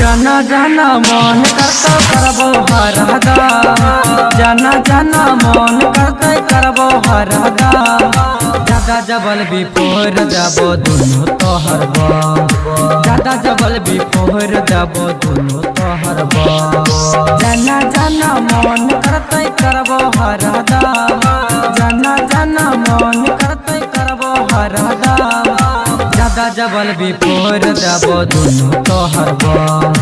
जाना जाना मन करते करबो हरदा, जाना जाना मन करते करबो हरदा। ज्यादा जबल भी पोहर जाबो दुनो तोहर बम, ज्यादा जबल भी पोहर जाबो दुनो तोहर बम। जाना जाना मन करते करबो हरदा, जाना जाना मन करते करबो हरदा। ज्यादा जबल भी पोहर जाबो दुनो तोहर बम,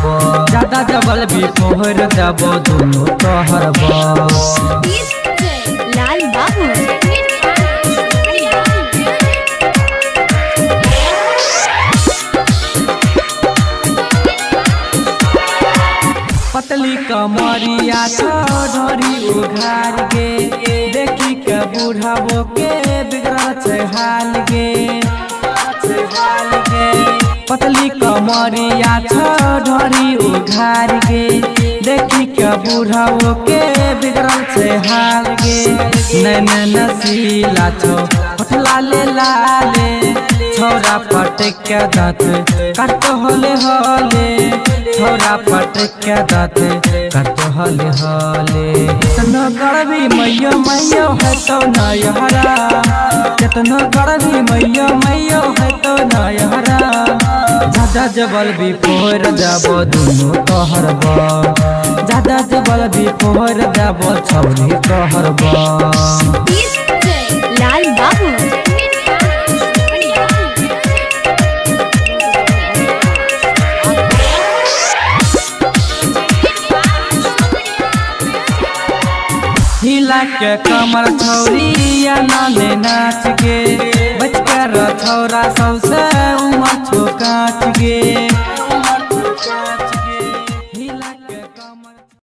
ज्यादा जबल भी पोहर जाबो दुनो तोहर बम। लाल बाबू पतली कमरिया ढोरी उघार गे, देखी के बुढ़ाबो के बिगड़ा छै हाल गे। पतली कमरिया ढोरी उघार गे, देखी के बुढ़ाबो के बिगड़ल छै हाल गे। नैन नसीला छो होठला ले लाले, छोरा पटक के दाँत काट होले होले, छोरा पटक के दाँत काट होले होले। कितनो गड़बी मैयो मैयो है तो नयहरा, कितनो गड़बी मैयो मैयो है तो नयहरा। ज्यादा जबल भी पोहर जाबो दुनो तोहर बम, ज्यादा जबल भी पोहर जाबो छौरी तोहर बम। लाल बाबू हिला के कमर छौरी या नाले नाच गे, बच कर छौरा सौसे उमर छो काट गे।